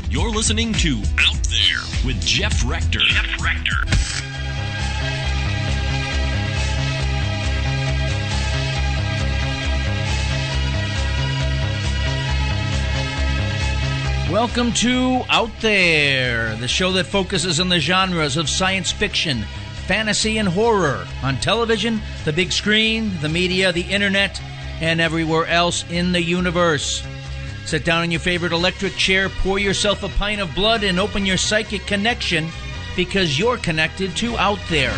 You're listening to Out There with Jeff Rector. Jeff Rector. Welcome to Out There, the show that focuses on the genres of science fiction, fantasy, and horror on television, the big screen, the media, the internet, and everywhere else in the universe. Sit down in your favorite electric chair, pour yourself a pint of blood, and open your psychic connection because you're connected to Out There.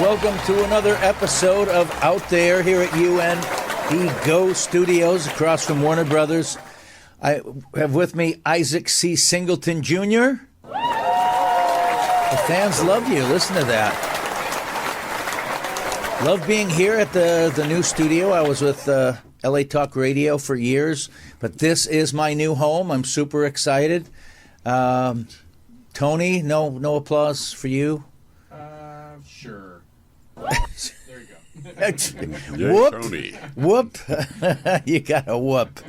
Welcome to another episode of Out There here at UNE Go Studios across from Warner Brothers. I have with me Isaac C. Singleton Jr. The fans love you. Listen to that. Love being here at the new studio. I was with LA Talk Radio for years, but this is my new home. I'm super excited. Tony, no applause for you? Sure. There you go. Whoop. Tony. Whoop. You got a whoop.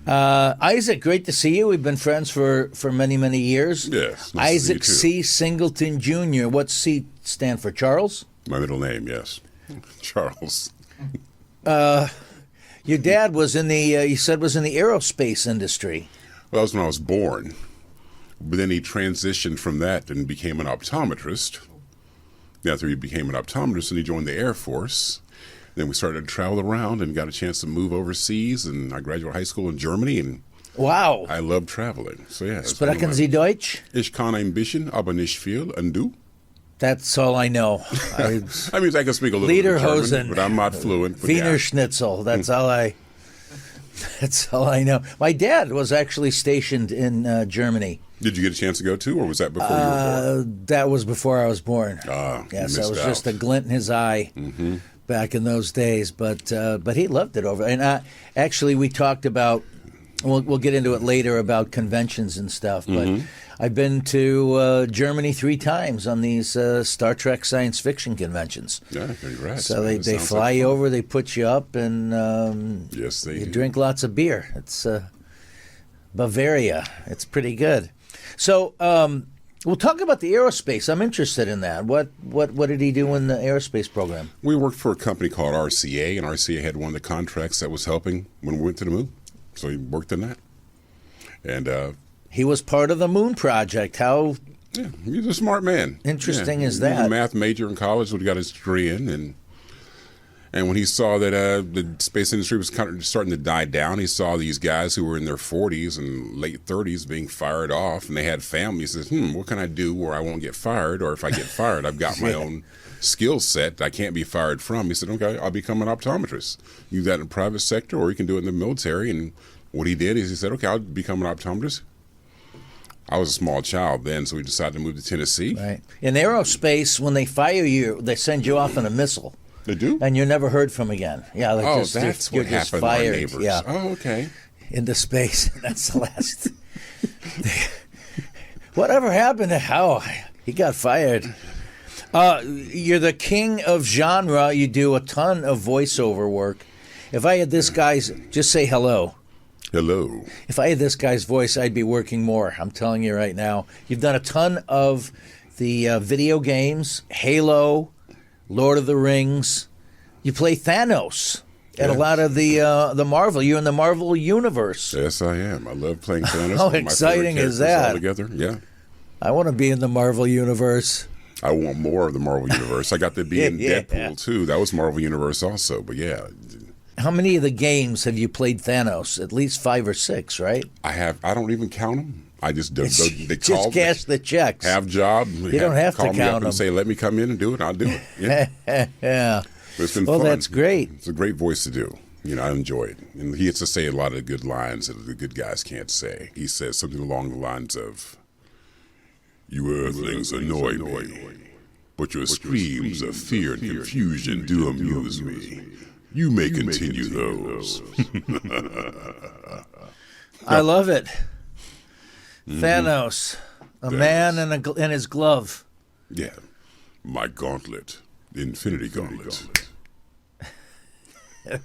Isaac, great to see you. We've been friends for many, many years. Yes. Nice Isaac C. Singleton Jr. What's C stand for? Charles? My middle name, yes. Charles. Your dad was in the, you said was in the aerospace industry. Well, that was when I was born. But then he transitioned from that and became an optometrist. After he became an optometrist, and he joined the Air Force. Then we started to travel around and got a chance to move overseas, and I graduated high school in Germany, and wow, I love traveling. So yeah. Sprechen Sie Deutsch? Ich kann ein bisschen, aber nicht viel. Und du? That's all I know. I mean, I can speak a little bit of German, but I'm not fluent. Wiener Schnitzel. That's all I. That's all I know. My dad was actually stationed in Germany. Did you get a chance to go to, or was that before you were born? That was before I was born. Yes, that was just a glint in his eye. Mm-hmm. Back in those days, but he loved it over. And actually, we talked about. We'll get into it later about conventions and stuff. But I've been to Germany 3 times on these Star Trek science fiction conventions. Yeah, congrats. So they fly you over, they put you up, and yes, they you do. Drink lots of beer. It's Bavaria. It's pretty good. So. We'll talk about the aerospace. I'm interested in that. What did he do in the aerospace program? We worked for a company called RCA, and RCA had one of the contracts that was helping when we went to the moon. So he worked in that. And he was part of the moon project. How? Yeah, he's a smart man. Interesting is He was that? a math major in college, so he got his degree in, and when he saw that the space industry was kind of starting to die down, he saw these guys who were in their 40s and late 30s being fired off, and they had families. He says, what can I do where I won't get fired? Or if I get fired, I've got my own skill set I can't be fired from. He said, okay, I'll become an optometrist. You do that in the private sector, or you can do it in the military. And what he did is he said, okay, I'll become an optometrist. I was a small child then, so we decided to move to Tennessee. Right. In aerospace, when they fire you, they send you off in a missile. They do? And you're never heard from again. Yeah, that's you're what just happened fired. to our neighbors. Yeah. Oh, okay. Into space. That's the last. Whatever happened to how he got fired? You're the king of genre. You do a ton of voiceover work. If I had this guy's, just say hello. Hello. If I had this guy's voice, I'd be working more. I'm telling you right now. You've done a ton of the video games, Halo, Lord of the Rings. You play Thanos and a lot of the Marvel. You're in the Marvel universe. Yes, I am. I love playing Thanos. How exciting is that? All together. Yeah. I want to be in the Marvel universe. I want more of the Marvel universe. I got to be in Deadpool too. That was Marvel universe also. But yeah. How many of the games have you played Thanos? At least 5 or 6, right? I have. I don't even count them. I just they just cash the checks. Have job. You don't have to call me count up them. and say, "Let me come in and do it." I'll do it. Yeah. Yeah. But it's been well, fun. That's great. It's a great voice to do. I enjoy it. And he gets to say a lot of good lines that the good guys can't say. He says something along the lines of, "You Earthlings annoy me, but your screams of fear and confusion do amuse me. You may continue those." I love it. Thanos, a man in his glove. Yeah. My gauntlet, the Infinity Gauntlet.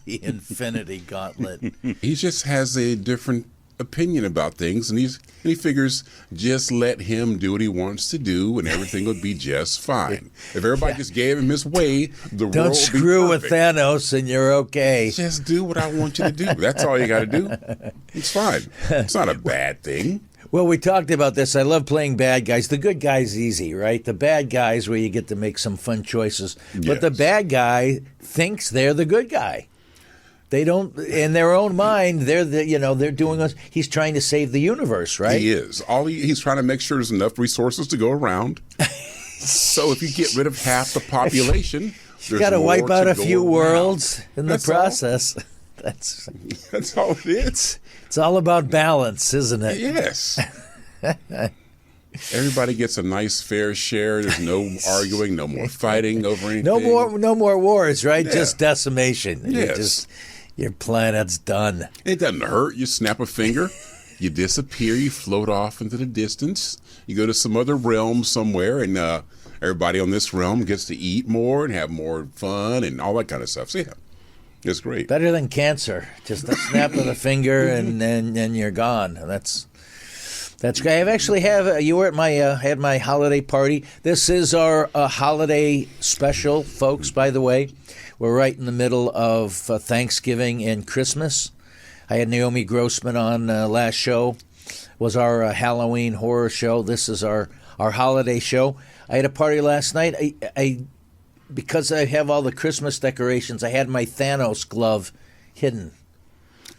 The Infinity Gauntlet. He just has a different opinion about things, and he figures just let him do what he wants to do, and everything would be just fine. If everybody just gave him his way, the world would be Don't screw with perfect. Thanos, and you're okay. Just do what I want you to do. That's all you got to do. It's fine. It's not a bad thing. Well, we talked about this. I love playing bad guys. The good guy's easy, right? The bad guys where you get to make some fun choices. But the Yes. bad guy thinks they're the good guy. They don't, in their own mind, they're doing us. He's trying to save the universe, right? He is. He's trying to make sure there's enough resources to go around. So if you get rid of half the population, You got to wipe out a few around. worlds in That's the all. process. That's all it is. It's all about balance, isn't it? Yes. Everybody gets a nice fair share. There's no arguing, no more fighting over anything. No more wars, right? Yeah. Just decimation. Yes. Your planet's done. It doesn't hurt. You snap a finger, you disappear, you float off into the distance. You go to some other realm somewhere, and everybody on this realm gets to eat more and have more fun and all that kind of stuff. So yeah, it's great. Better than cancer. Just a snap of the finger, and you're gone. That's great. You were at my had my holiday party. This is our holiday special, folks. By the way, we're right in the middle of Thanksgiving and Christmas. I had Naomi Grossman on last show. Was our Halloween horror show. This is our holiday show. I had a party last night. I because I have all the Christmas decorations. I had my Thanos glove hidden.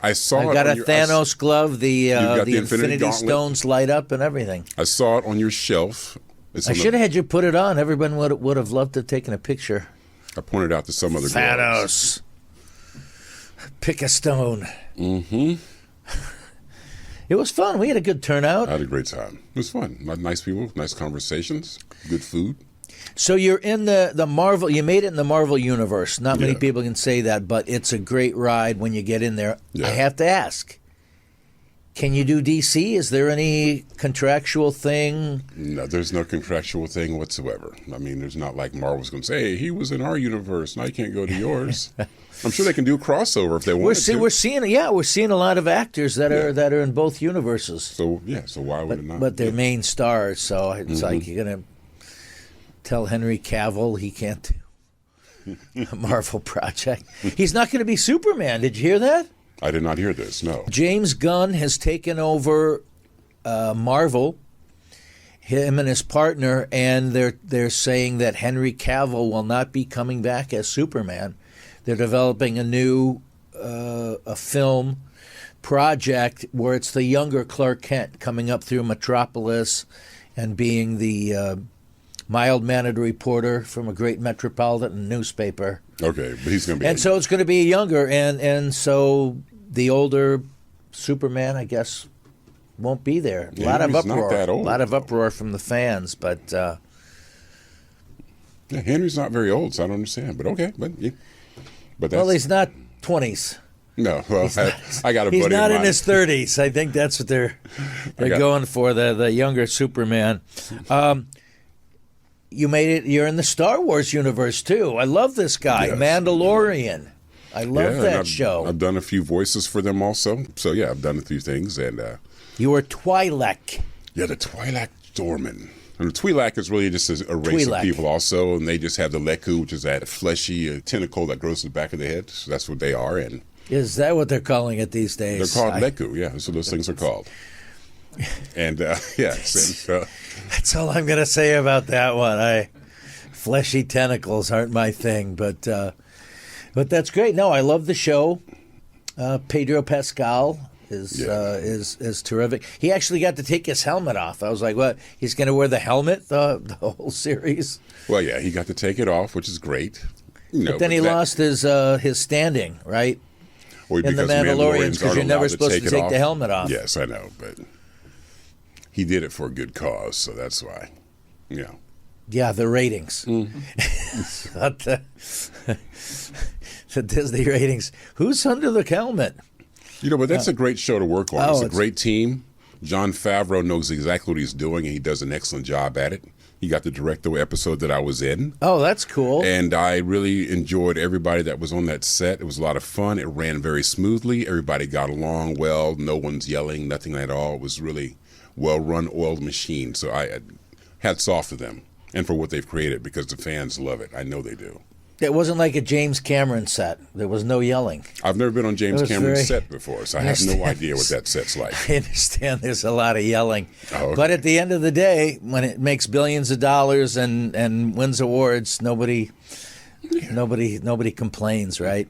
I saw I it got on a Thanos glove. The got the Infinity Gauntlet? Stones light up and everything. I saw it on your shelf. I should have had you put it on. Everyone would have loved to have taken a picture. I pointed out to some other girls. Thanos. Pick a stone. Mm-hmm. It was fun. We had a good turnout. I had a great time. It was fun. Nice people, nice conversations, good food. So you're in the Marvel. You made it in the Marvel universe. Not many Yeah. people can say that, but it's a great ride when you get in there. Yeah. I have to ask. Can you do DC? Is there any contractual thing? No, there's no contractual thing whatsoever. I mean, there's not like Marvel's going to say, hey, he was in our universe, now you can't go to yours. I'm sure they can do a crossover if they want to. We're seeing a lot of actors that are in both universes. So why would it not? But they're main stars, so it's like you're gonna tell Henry Cavill he can't do a Marvel project. He's not going to be Superman. Did you hear that? I did not hear this, no. James Gunn has taken over Marvel, him and his partner, and they're saying that Henry Cavill will not be coming back as Superman. They're developing a new a film project where it's the younger Clark Kent coming up through Metropolis and being the mild-mannered reporter from a great metropolitan newspaper. Okay, but he's going to be... And so it's going to be younger, and so the older Superman, I guess, won't be there. A lot of Henry's not uproar. that old, A lot of though. uproar from the fans, but Yeah, Henry's not very old, so I don't understand. But okay, but that's... well, he's not 20s. No, well, I got a He's buddy not of in mine. his 30s. I think that's what they're going for, the younger Superman. You made it. You're in the Star Wars universe too. I love this guy, Yes. Mandalorian. I love and that show. I've done a few voices for them also. So yeah, I've done a few things, and You were Twi'lek. yeah, the Twi'lek Doorman. And the Twi'lek is really just a race Twi'lek. of people also, and they just have the Leku, which is that fleshy tentacle that grows to the back of the head. So that's what they are, and Is that what they're calling it these they're days? called Leku. Yeah, that's what those things are called. And yes, and, That's all I'm going to say about that one. Fleshy tentacles aren't my thing, but that's great. No, I love the show. Pedro Pascal is terrific. He actually got to take his helmet off. I was like, what? He's going to wear the helmet the whole series? well, yeah, he got to take it off, which is great. No, But then he lost his standing, right? Well, in the because Mandalorians, 'cause aren't you're never allowed supposed to it take off. the helmet off. Yes, I know, but he did it for a good cause, so that's why. Yeah. Yeah, the ratings. Not the Disney ratings. Who's under the helmet? But that's a great show to work on. Oh, It's a great team. Jon Favreau knows exactly what he's doing, and he does an excellent job at it. He got to direct the episode that I was in. Oh, that's cool. And I really enjoyed everybody that was on that set. It was a lot of fun. It ran very smoothly. Everybody got along well. No one's yelling, nothing at all. It was really well-run, oiled machine. So hats off to them and for what they've created, because the fans love it. I know they do. It wasn't like a James Cameron set. There was no yelling. I've never been on James Cameron's set before, so I have no idea what that set's like. I understand there's a lot of yelling. Oh, okay. But at the end of the day, when it makes billions of dollars and wins awards, nobody complains, right?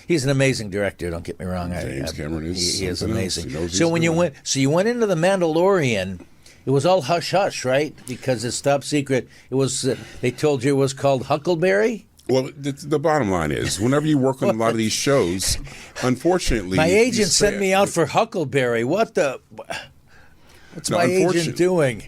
He's an amazing director, don't get me wrong. James Cameron is he is amazing. So when you went into The Mandalorian, it was all hush hush, right? Because it's top secret. It was they told you it was called Huckleberry. Well, the bottom line is, whenever you work on a lot of these shows, unfortunately, my agent sent me out for Huckleberry. What's my agent doing?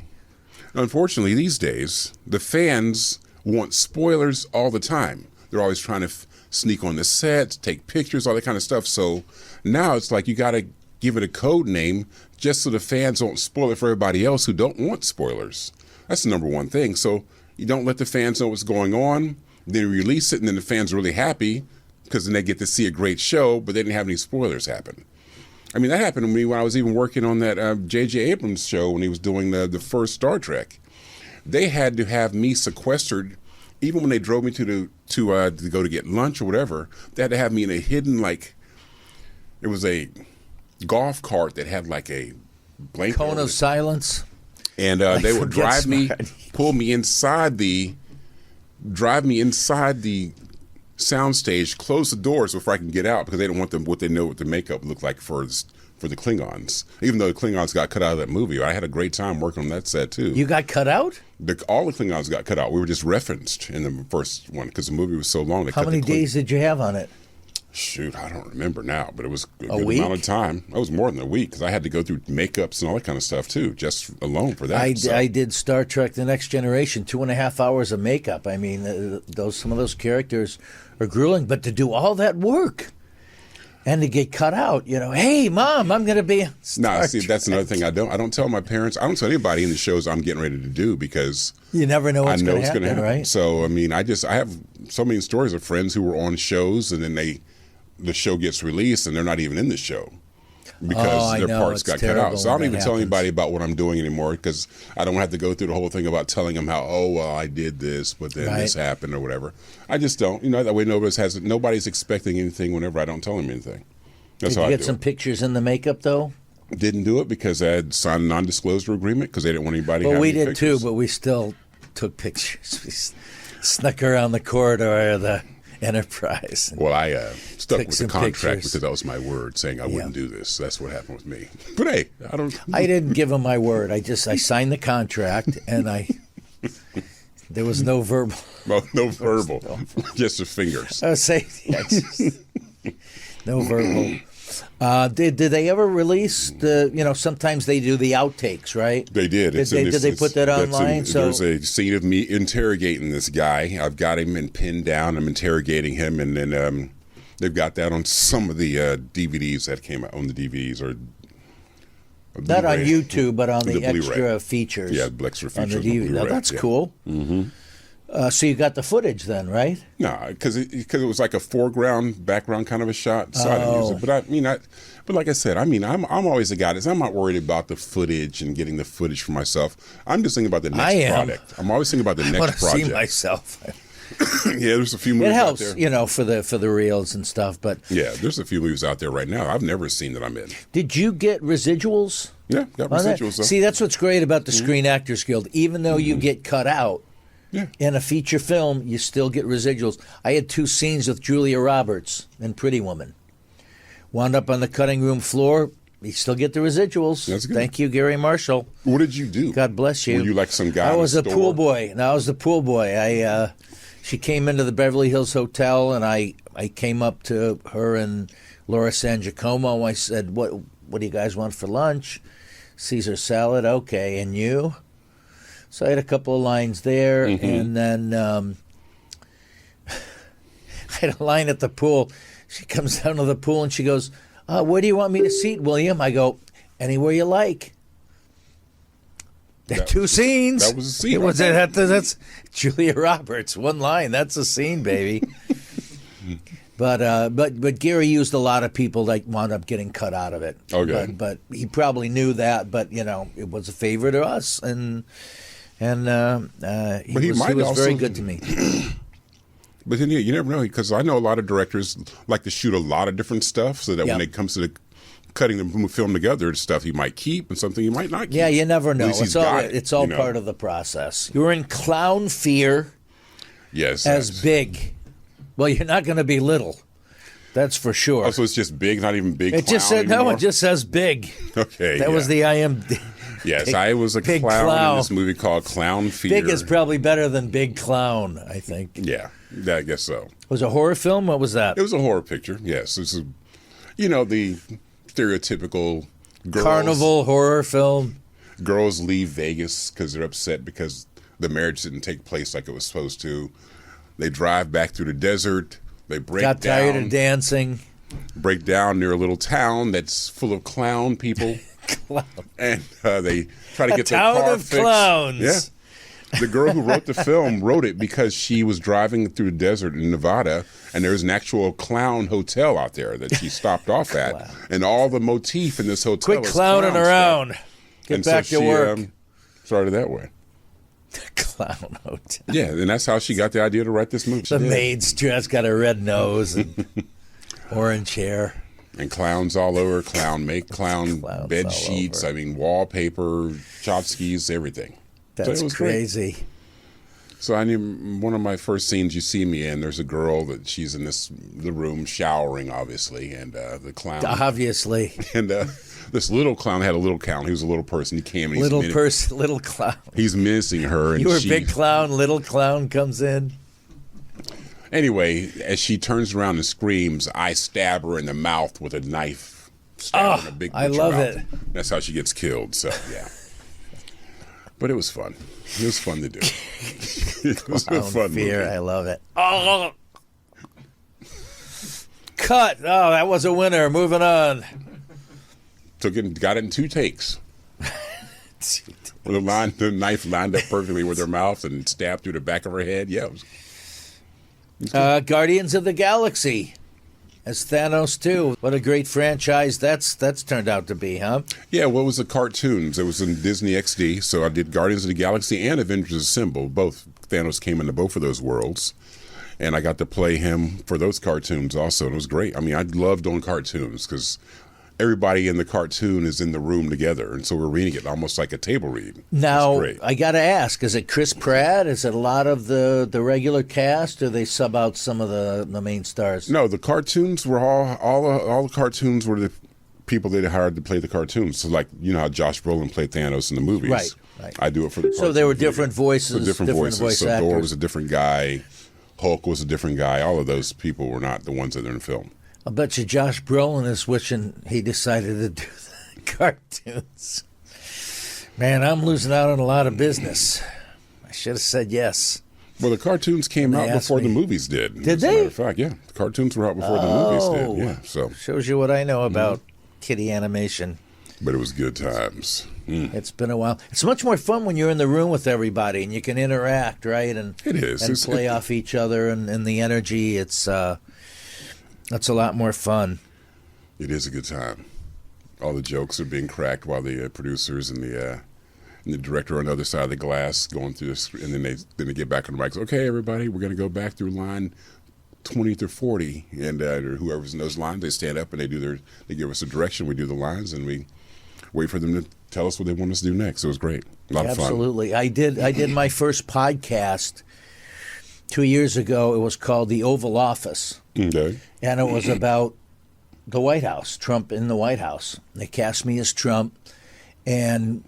Unfortunately, these days, the fans want spoilers all the time. They're always trying to sneak on the sets, take pictures, all that kind of stuff. So now it's like you got to give it a code name just so the fans don't spoil it for everybody else who don't want spoilers. That's the number one thing. So you don't let the fans know what's going on. They release it, and then the fans are really happy because then they get to see a great show, but they didn't have any spoilers happen. I mean, that happened to me when I was even working on that J.J. Abrams show when he was doing the first Star Trek. They had to have me sequestered, even when they drove me to go to get lunch or whatever. They had to have me in a hidden, like, it was a golf cart that had like a blanket Cone of silence. And they would pull me inside the soundstage, close the doors before I can get out, because they don't want what they know what the makeup looked like for the Klingons. Even though the Klingons got cut out of that movie, I had a great time working on that set too. You got cut out? All the Klingons got cut out. We were just referenced in the first one because the movie was so long. How many days did you have on it? Shoot, I don't remember now, but it was a good amount of time. It was more than a week because I had to go through makeups and all that kind of stuff too, just alone for that. I did Star Trek: The Next Generation, 2.5 hours of makeup. I mean, some of those characters are grueling, but to do all that work and to get cut out, hey, Mom, I'm going to be. See, that's another thing. I don't tell my parents. I don't tell anybody in the shows I'm getting ready to do, because you never know what's going to happen, right? So I mean, I have so many stories of friends who were on shows and then the show gets released and they're not even in the show because their parts got cut out. So I don't even tell anybody about what I'm doing anymore, because I don't have to go through the whole thing about telling them how, I did this, but then this happened or whatever. I just don't. That way nobody's expecting anything whenever I don't tell them anything. That's how I do it. Did you get some pictures in the makeup, though? Didn't do it because I had signed a non-disclosure agreement because they didn't want anybody to have any pictures. We did too, but we still took pictures. We snuck around the corridor of the Enterprise. Well, I stuck with the contract pictures. because that was my word, saying I wouldn't do this. That's what happened with me. But hey, I didn't give him my word. I signed the contract, and there was no verbal. Well, no verbal, just the fingers. I was saying, no verbal. Did they ever release the? Sometimes they do the outtakes, right? They did. Did they put that online? There's a scene of me interrogating this guy. I've got him pinned down. I'm interrogating him, and then they've got that on some of the DVDs that came out on the DVDs or. Not on YouTube, but on the extra Blu-ray. Features. Yeah, the extra features on the DVD. Now, that's cool. Mm-hmm. So you got the footage then, right? No, because it was like a foreground, background kind of a shot. So I didn't use it. But like I said, I'm always a guy. I'm not worried about the footage and getting the footage for myself. I'm just thinking about the next product. I'm always thinking about the next project. I want to see myself. Yeah, there's a few movies out there. It helps, for the reels and stuff. But yeah, there's a few movies out there right now I've never seen that I'm in. Did you get residuals? Yeah, got residuals. See, that's what's great about the Screen Actors Guild. Even though you get cut out, in a feature film, you still get residuals. I had 2 scenes with Julia Roberts in Pretty Woman. Wound up on the cutting room floor. You still get the residuals. That's good. Thank you, Gary Marshall. What did you do? God bless you. Were you like some guy? I was a pool boy. No, I was the pool boy. She came into the Beverly Hills Hotel, and I came up to her and Laura San Giacomo. I said, "What do you guys want for lunch?" Caesar salad. Okay, and you? So I had a couple of lines there, and then I had a line at the pool. She comes down to the pool, and she goes, "Where do you want me to seat, William?" I go, "Anywhere you like." Two scenes. That was a scene. It was, that's Julia Roberts. One line. That's a scene, baby. But Gary used a lot of people that wound up getting cut out of it. Okay. But he probably knew that. But it was a favor to us, and he was very good to me. But then you never know, because I know a lot of directors like to shoot a lot of different stuff, so that when it comes to the cutting the film together, stuff he might keep and something he might not keep. Yeah, you never know. At least It's all part of the process. You were in Clown Fear. Yes. As big. Well, you're not going to be little. That's for sure. Oh, so it's just big, not even big. It just said anymore? No. It just says big. Okay. That was the IMDb. Yes, big, I was a clown in this movie called Clown Fear. Big is probably better than Big Clown, I think. Yeah, I guess so. Was it a horror film? What was that? It was a horror picture. Yes, this is, the stereotypical carnival horror film. Girls leave Vegas because they're upset because the marriage didn't take place like it was supposed to. They drive back through the desert. They got tired of dancing. Break down near a little town that's full of clown people. And they try to get their car fixed. Clowns. Yeah. The girl who wrote the film wrote it because she was driving through the desert in Nevada, and there's an actual clown hotel out there that she stopped off at. And all the motif in this hotel Quit clowning around. Get back to work. Started that way. Clown hotel. Yeah, and that's how she got the idea to write this movie. The maid's dress got a red nose and orange hair. And clowns all over, clown bed sheets, wallpaper, tchotchkes, everything. That's crazy. Great. So I knew one of my first scenes you see me in, there's a girl that she's in the room showering, obviously, and the clown. Obviously. And this little clown had a little clown. He was a little person. He came and little clown. He's menacing her. And you were big clown, little clown comes in. Anyway, as she turns around and screams, I stab her in the mouth with a knife. Oh, I love it. That's how she gets killed. So, yeah. But it was fun. It was fun to do. It was a fun movie. I love it. Oh. Cut. Oh, that was a winner. Moving on. Got it in 2 takes. With the knife lined up perfectly with her mouth and stabbed through the back of her head. Yeah. It was Guardians of the Galaxy as Thanos too. What a great franchise that's turned out to be, huh? Yeah, well, it was the cartoons. It was in Disney XD, so I did Guardians of the Galaxy and Avengers Assemble. Both Thanos came into both of those worlds, and I got to play him for those cartoons also. And it was great. I mean, I loved doing cartoons because everybody in the cartoon is in the room together, and so we're reading it almost like a table read. Now, I got to ask, is it Chris Pratt? Is it a lot of the regular cast, or they sub out some of the main stars? No, the cartoons were all the cartoons were the people they hired to play the cartoons. So, like, you know how Josh Brolin played Thanos in the movies. Right. I do it for the cartoons. So there were different voices. So different voices. So actors. Thor was a different guy. Hulk was a different guy. All of those people were not the ones that are in film. I bet you Josh Brolin is wishing he decided to do the cartoons. Man, I'm losing out on a lot of business. I should have said yes. Well, the cartoons came out before the movies did. Did they? As a matter of fact, yeah. The cartoons were out before the movies did. Yeah, so shows you what I know about kiddie animation. But it was good times. It's been a while. It's much more fun when you're in the room with everybody and you can interact, right? And it is. And play off each other and the energy. That's a lot more fun. It is a good time. All the jokes are being cracked while the producers and the director on the other side of the glass going through this, and then they get back on the mic. Okay, everybody, we're going to go back through line 20 through 40, and whoever's in those lines, they stand up and they give us a direction. We do the lines, and we wait for them to tell us what they want us to do next. It was great. A lot of fun. Absolutely. I did my first podcast 2 years ago. It was called The Oval Office. Okay. And it was about the White House, Trump in the White House. They cast me as Trump. And,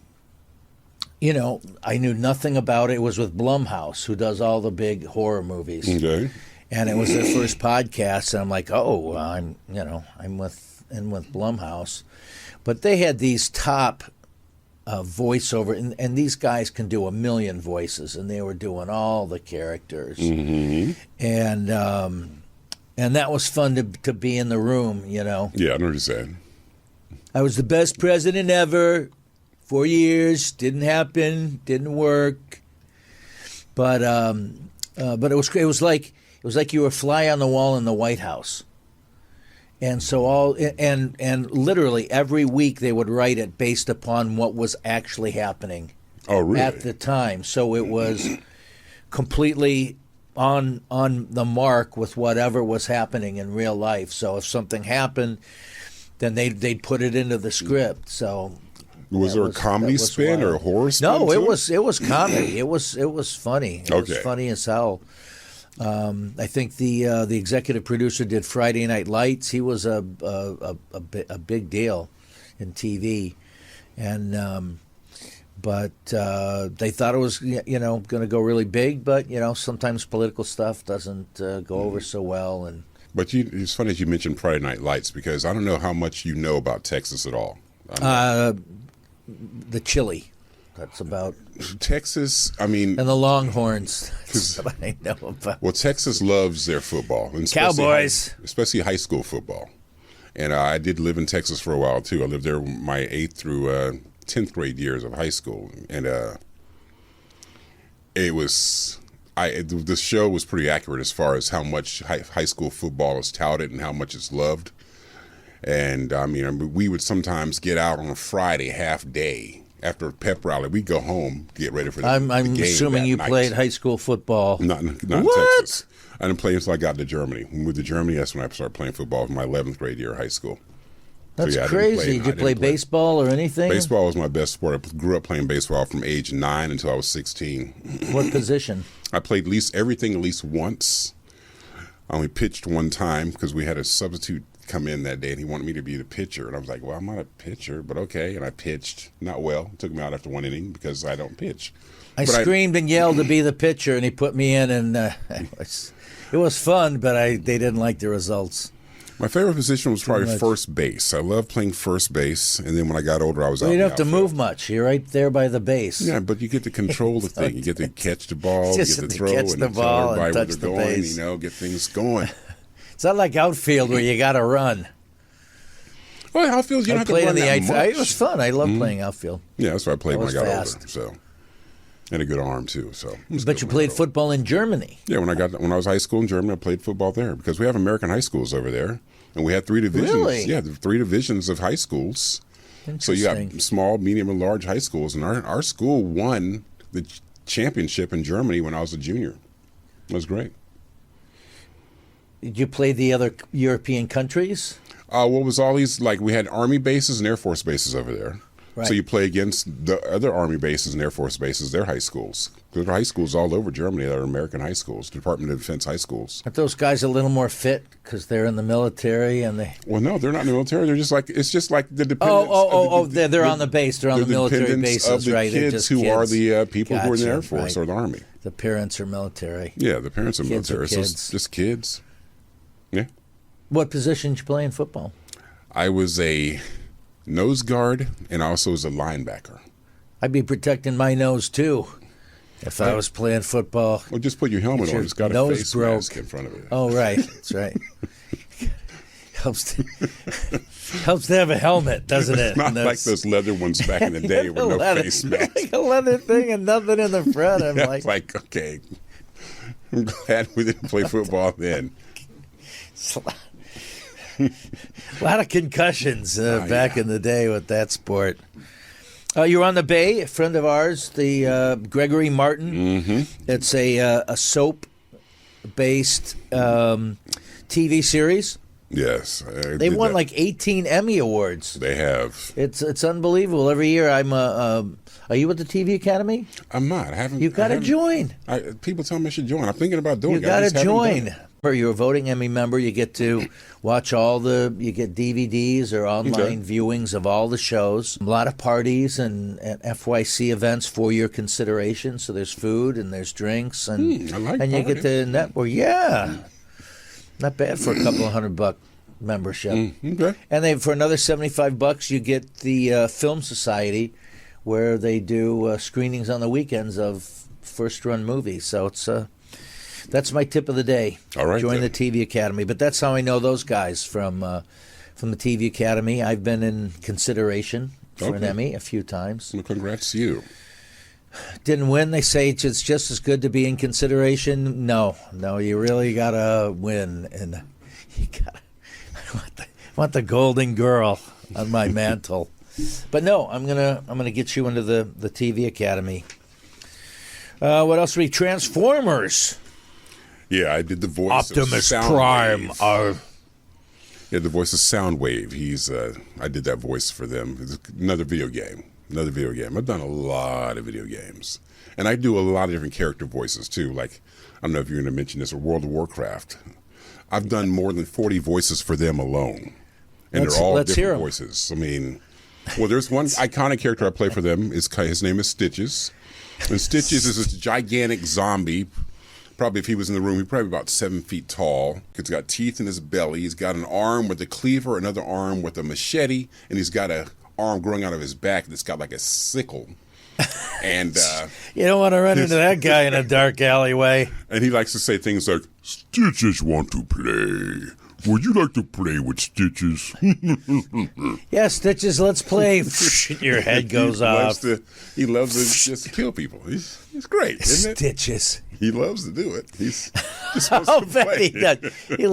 I knew nothing about it. It was with Blumhouse, who does all the big horror movies. Okay. And it was their first podcast. And I'm like, I'm with Blumhouse. But they had these top voiceover, and these guys can do 1 million voices, and they were doing all the characters. Mm-hmm. And that was fun to be in the room, Yeah, I know what you're saying. I was the best president ever 4 years, didn't happen, didn't work. But it was like you were a fly on the wall in the White House. And so and literally every week they would write it based upon what was actually happening at the time. So it was completely on the mark with whatever was happening in real life. So if something happened, then they'd put it into the script. So was there a comedy spin or a horror spin? No, it was comedy. It was funny. It was funny as hell. I think the executive producer did Friday Night Lights. He was a big deal in TV, and but they thought it was going to go really big. But sometimes political stuff doesn't go over so well. And but it's funny that you mentioned Friday Night Lights, because I don't know how much you know about Texas at all. The chili. That's about Texas. I mean, and the Longhorns. That's what I know about. Well, Texas loves their football, and Cowboys, especially high school football. And I did live in Texas for a while too. I lived there my 8th through 10th grade years of high school, and it was. The show was pretty accurate as far as how much high school football is touted and how much it's loved. And I mean, we would sometimes get out on a Friday half day. After a pep rally, we go home to get ready for the I'm game assuming you night. played high school football. Not in Texas. I didn't play until I got to Germany. When we moved to Germany, that's when I started playing football in my 11th grade year of high school. That's crazy. Did you play baseball or anything? Baseball was my best sport. I grew up playing baseball from age 9 until I was 16. What position? I played at least everything at least once. I only pitched one time because we had a substitute come in that day, and he wanted me to be the pitcher, and I was like, well, I'm not a pitcher, but okay. And I pitched not well. Took me out after one inning because I don't pitch. I screamed and yelled to be the pitcher, and he put me in, and it was fun, but they didn't like the results. My favorite position was probably first base. I loved playing first base, and then when I got older, I was out. You in don't the have to outfield. move much. You're right there by the base. Yeah, but you get to control the thing. You get to catch the ball, you get to throw, catch and the tell ball everybody and where touch they're the going. base. Get things going. It's not like outfield where you got to run. Well, outfield, you don't have to run that much. It was fun. I love playing outfield. Yeah, that's what I played when I got fast. older. So, and a good arm too. So, but you played football in Germany. Yeah, when I was high school in Germany, I played football there because we have American high schools over there, and we had 3 divisions. Really? Yeah, 3 divisions of high schools. So you got small, medium, and large high schools, and our school won the championship in Germany when I was a junior. It was great. Did you play the other European countries? What was all these, like, we had Army bases and Air Force bases over there. Right. So you play against the other Army bases and Air Force bases, their high schools. There are high schools all over Germany that are American high schools, Department of Defense high schools. Aren't those guys a little more fit because they're in the military and they? Well, no, they're not in the military. They're just like, it's just like the dependents. They're on the base. They're on the military bases, of the right? Kids who are the people who are in the Gotcha, Air Force right. or the Army. The parents are military. Yeah, the parents are Kids are military. So kids. it's just kids. Yeah. What position did you play in football? I was a nose guard and also was a linebacker. I'd be protecting my nose too if I was playing football. Well, just put your helmet on. It's got a face mask in front of it. Oh, right. That's right. helps to have a helmet, doesn't it? It's not like those leather ones back in the day with no face mask. Like a leather thing and nothing in the front. I'm like, okay. I'm glad we didn't play football then. A lot of concussions back in the day with that sport. You were on the Bay, a friend of ours, the Gregory Martin. Mm-hmm. It's a soap-based TV series. Yes. They won like 18 Emmy Awards. They have. It's unbelievable. Every year I'm are you with the TV Academy? I'm not. I haven't. You've got to join. People tell me I should join. I'm thinking about doing it. You got to join. You're a voting Emmy member. You get to watch you get DVDs or online viewings of all the shows. A lot of parties and FYC events for your consideration. So there's food and there's drinks and I like and you parties. get to network. Yeah, not bad for a couple of $100 membership. Okay. And then for another $75, you get the Film Society, where they do screenings on the weekends of first-run movies. So it's that's my tip of the day. All right, Join then. the TV Academy. But that's how I know those guys from the TV Academy. I've been in consideration for an Okay. Emmy a few times. Well, congrats to you. Didn't win. They say it's just as good to be in consideration. No, you really gotta win, and you gotta. I want the Golden Girl on my mantle. But no, I'm gonna get you into the TV Academy. What else? Transformers. Yeah, I did the voice Optimus of Prime. Soundwave. Yeah, the voice of Soundwave. I did that voice for them. It's another video game. I've done a lot of video games. And I do a lot of different character voices, too. Like, I don't know if you're going to mention this, or World of Warcraft. I've done more than 40 voices for them alone. And they're all different voices. I mean, well, there's one iconic character I play for them. His name is Stitches. And Stitches is this gigantic zombie. Probably if he was in the room, he's probably about 7 feet tall. He's got teeth in his belly. He's got an arm with a cleaver, another arm with a machete, and he's got a arm growing out of his back that's got like a sickle. And you don't want to run into that guy in a dark alleyway. And he likes to say things like, "Stitches want to play. Would you like to play with Stitches?" Yeah, Stitches, let's play. Your head goes off. He loves to just kill people. He's great, isn't it? Stitches. He loves to do it. He's just supposed I'll to bet play. he does. You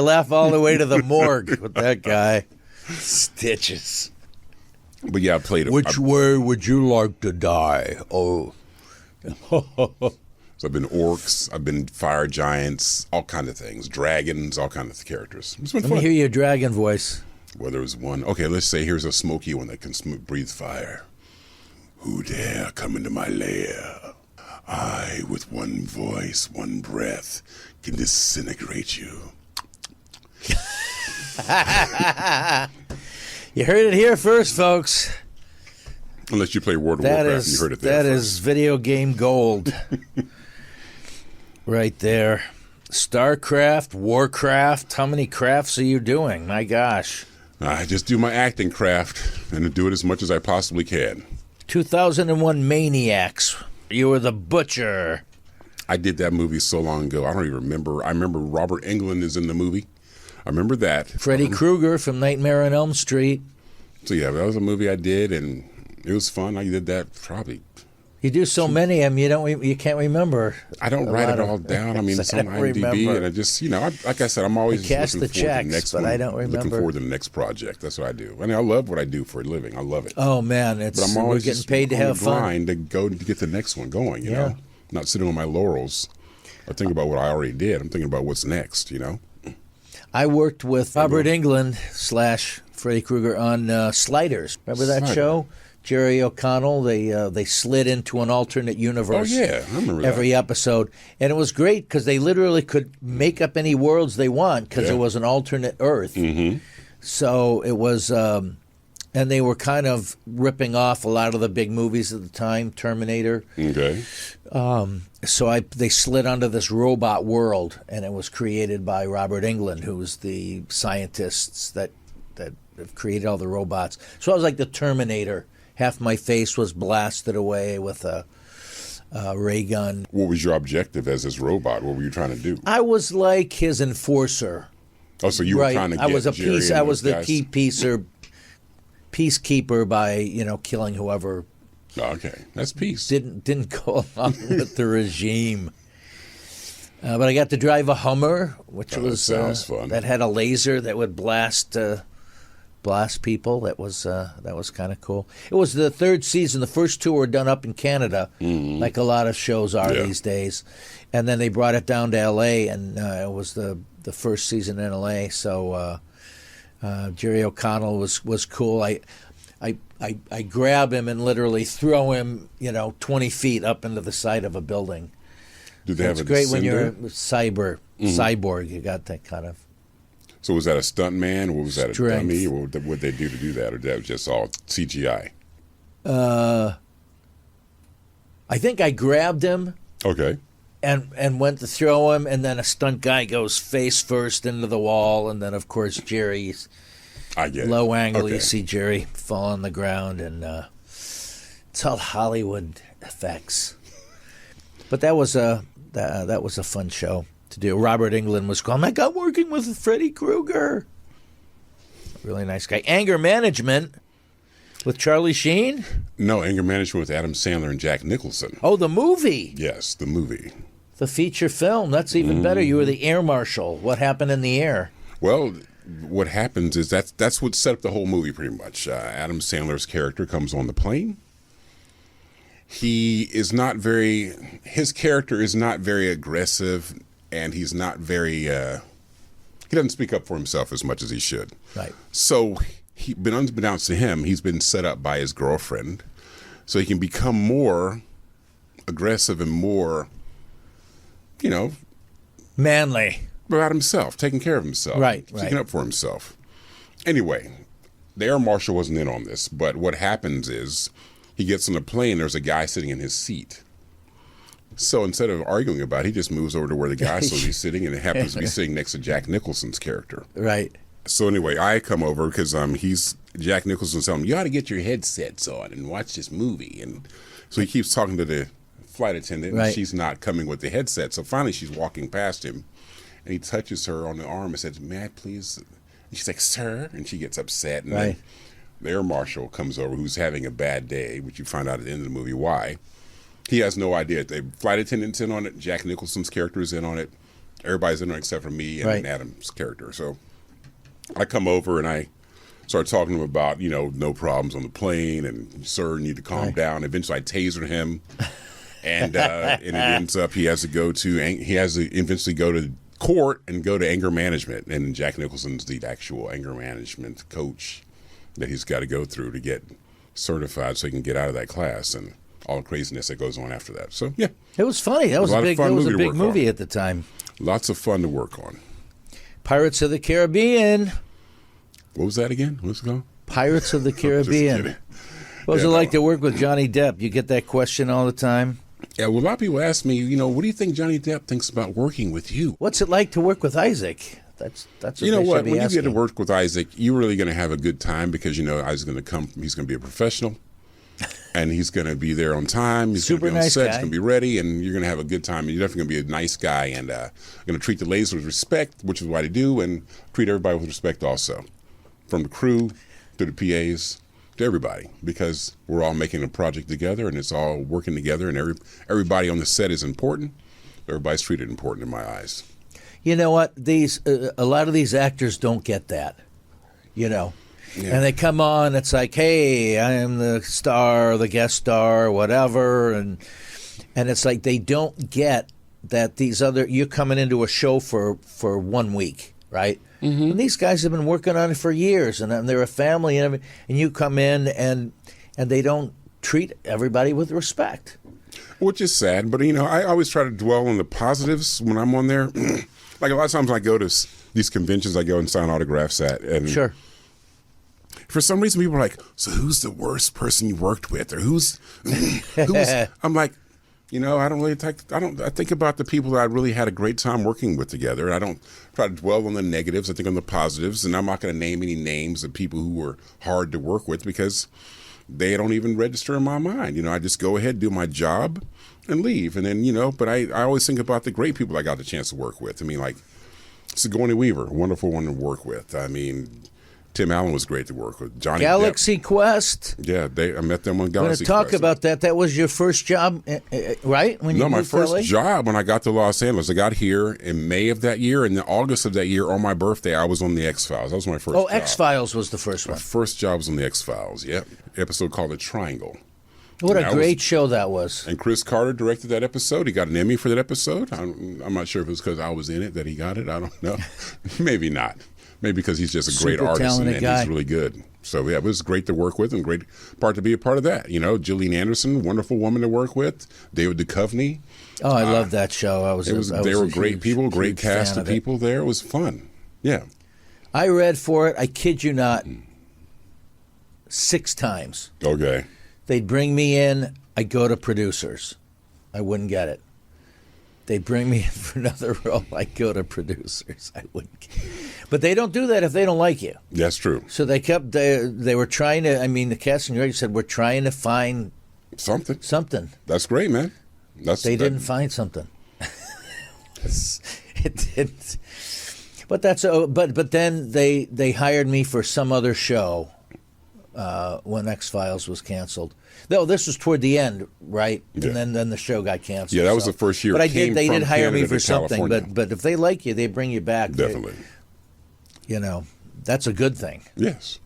laugh all the way to the morgue with that guy. Stitches. But yeah, I played it. Which way would you like to die? Oh. So I've been orcs, I've been fire giants, all kind of things, dragons, all kind of characters. It's been Let fun. me hear your dragon voice. Well, there was one. Okay, let's say here's a smoky one that can breathe fire. Who dare come into my lair? I, with one voice, one breath, can disintegrate you. You heard it here first, folks. Unless you play World of Warcraft, you heard it there That first. is video game gold. Right there. StarCraft, Warcraft. How many crafts are you doing? My gosh. I just do my acting craft and do it as much as I possibly can. 2001 Maniacs. You were the butcher. I did that movie so long ago. I don't even remember. I remember Robert Englund is in the movie. I remember that. Freddy Krueger from Nightmare on Elm Street. So yeah, that was a movie I did, and it was fun. I did that probably. You do so many of them, you can't remember. I don't write it all down. I mean, it's on IMDb, remember. and I just, like I said, I'm always I cash looking the forward to checks, the next but one. I don't remember. Looking forward to the next project. That's what I do. I mean, I love what I do for a living. I love it. Oh man, But I'm we're always getting just paid to on have the fun. grind to go to get the next one going. You Yeah. know, not sitting on my laurels. I think about what I already did. I'm thinking about what's next. You know. I worked with Robert Englund / Freddy Krueger on Sliders. Remember that Slider. show? Jerry O'Connell. They slid into an alternate universe. Oh yeah, I remember Every that. episode, and it was great because they literally could make up any worlds they want because Yeah. it was an alternate Earth. Mm-hmm. So it was, and they were kind of ripping off a lot of the big movies at the time, Terminator. Okay. So they slid onto this robot world, and it was created by Robert Englund, who was the scientists that have created all the robots. So I was like the Terminator. Half my face was blasted away with a ray gun. What was your objective as this robot? What were you trying to do? I was like his enforcer. Oh, so you were trying to get I was a Jerry piece. and I those was the guys? peacekeeper by killing whoever Oh, okay, that's peace. didn't go along with the regime. But I got to drive a Hummer, which Oh, that was sounds fun. that had a laser that would blast people. That was kind of cool. It was the third season. The first two were done up in Canada, like a lot of shows are Yeah. these days, and then they brought it down to L.A. and it was the first season in L.A. So Jerry O'Connell was cool. I grab him and literally throw him 20 feet up into the side of a building. Do they have It's a great when you're a descender? cyborg. You got that kind of. So was that a stunt man, or was that Strength. a dummy? What would they do to do that, or that was just all CGI? I think I grabbed him Okay. and went to throw him, and then a stunt guy goes face first into the wall, and then of course Jerry's I get low it. angle. Okay. You see Jerry fall on the ground, and it's all Hollywood effects. But that was a fun show to do. Robert Englund was cool. I'm like, I'm working with Freddy Krueger. Really nice guy. Anger management. With Charlie Sheen? No, Anger Management with Adam Sandler and Jack Nicholson. Oh, the movie. Yes, the movie. The feature film. That's even better. You were the air marshal. What happened in the air? Well, what happens is that's what set up the whole movie pretty much. Adam Sandler's character comes on the plane. His character is not very aggressive, and he's not very, he doesn't speak up for himself as much as he should. Right. So, unbeknownst to him, he's been set up by his girlfriend so he can become more aggressive and more, manly. about himself, taking care of himself. Right. Speaking up for himself. Anyway, the air marshal wasn't in on this, but what happens is he gets on the plane, there's a guy sitting in his seat. So instead of arguing about it, he just moves over to where the guy he's sitting, and it happens to be sitting next to Jack Nicholson's character. Right. So anyway, I come over because Jack Nicholson's telling him, you ought to get your headsets on and watch this movie. And so he keeps talking to the flight attendant, and she's not coming with the headset. So finally she's walking past him, and he touches her on the arm and says, may I please? And she's like, sir? And she gets upset. And then the air marshal comes over, who's having a bad day, which you find out at the end of the movie why. He has no idea. The flight attendant's in on it. Jack Nicholson's character is in on it. Everybody's in on it except for me and Adam's character. So I come over and I start talking to him about, no problems on the plane, and sir, you need to calm down. Eventually I tasered him, and it ends up he has to eventually go to court and go to anger management, and Jack Nicholson's the actual anger management coach that he's got to go through to get certified so he can get out of that class, and all the craziness that goes on after that. So yeah, it was funny. That was a big movie at the time. Lots of fun to work on. Pirates of the Caribbean. What was that again? What's it called? Pirates of the Caribbean. What was it like to work with Johnny Depp? You get that question all the time. Yeah, well, a lot of people ask me, what do you think Johnny Depp thinks about working with you? What's it like to work with Isaac? That's what you know they what? should be When asking. you get to work with Isaac, you're really going to have a good time because Isaac's going to come. He's going to be a professional, and he's going to be there on time. He's Super going to be on nice set. guy. He's going to be ready, and you're going to have a good time. And you're definitely going to be a nice guy, and going to treat the ladies with respect, which is what I do, and treat everybody with respect also, from the crew to the PAs to everybody, because we're all making a project together, and it's all working together, and everybody on the set is important. Everybody's treated important in my eyes. You know what? A lot of these actors don't get that. And they come on. It's like, hey, I am the star, the guest star, whatever, and it's like they don't get that you're coming into a show for 1 week, right? Mm-hmm. And these guys have been working on it for years, and they're a family, and you come in and they don't treat everybody with respect. Which is sad, but I always try to dwell on the positives when I'm on there. Like a lot of times I go to these conventions I go and sign autographs at, and sure. For some reason people are like, so who's the worst person you worked with, or who's I'm like, I don't really I think about the people that I really had a great time working with together. I don't try to dwell on the negatives. I think on the positives, and I'm not going to name any names of people who were hard to work with because they don't even register in my mind. I just go ahead, do my job, and leave. And then, but I always think about the great people I got the chance to work with. I mean, like Sigourney Weaver, wonderful one to work with. I mean, Tim Allen was great to work with. Johnny Galaxy Depp. Quest. Yeah, I met them on We're Galaxy Quest. We're going to talk Quest. about that. That was your first job, right? My first job when I got to Los Angeles. I got here in May of that year, and in August of that year, on my birthday, I was on the X-Files. That was my first job. X-Files was the first one. My first job was on the X-Files, yep. Episode called The Triangle. What a great show that was. And Chris Carter directed that episode. He got an Emmy for that episode. I'm not sure if it was because I was in it that he got it. I don't know. Maybe not. Maybe because he's just a great artist and he's really good. So, yeah, it was great to work with and great part to be a part of that. Gillian Anderson, wonderful woman to work with. David Duchovny. Oh, I love that show. They were great people, great cast of people there. It was fun. Yeah. I read for it, I kid you not, 6 times. Okay. They'd bring me in, I'd go to producers. I wouldn't get it. They'd bring me in for another role, I'd go to producers. I wouldn't get it. But they don't do that if they don't like you. That's true. So they were trying to, the casting director said, we're trying to find something. That's great, man. They didn't find something. It didn't. But but then they hired me for some other show when X-Files was canceled. No, this was toward the end, right? Yeah. And then the show got canceled. Yeah, that was the first year. But It they came did from hire me Canada for to something. California. But if they like you, they bring you back. Definitely. That's a good thing. Yes.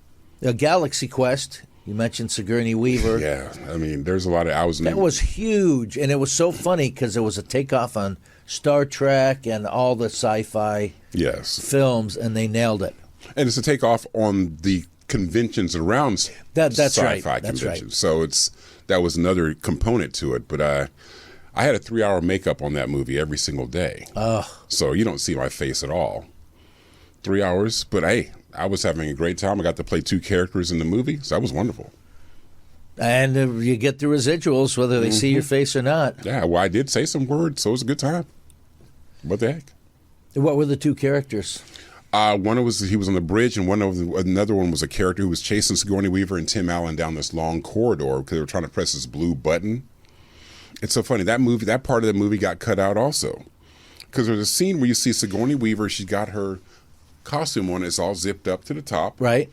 Galaxy Quest. You mentioned Sigourney Weaver. Yeah, I mean, there's a lot of That was huge, and it was so funny because it was a takeoff on Star Trek and all the sci-fi films, and they nailed it. And it's a takeoff on the conventions around That's sci-fi right. That's conventions. right. So that was another component to it. But I had a 3-hour makeup on that movie every single day. So you don't see my face at all. 3 hours, but hey, I was having a great time. I got to play 2 characters in the movie, so that was wonderful. And you get the residuals, whether they see your face or not. Yeah, well, I did say some words, so it was a good time. What the heck? What were the 2 characters? One he was on the bridge, and another one was a character who was chasing Sigourney Weaver and Tim Allen down this long corridor because they were trying to press this blue button. It's so funny. That part of the movie got cut out also, because there's a scene where you see Sigourney Weaver. She's got her costume on. It's all zipped up to the top. Right.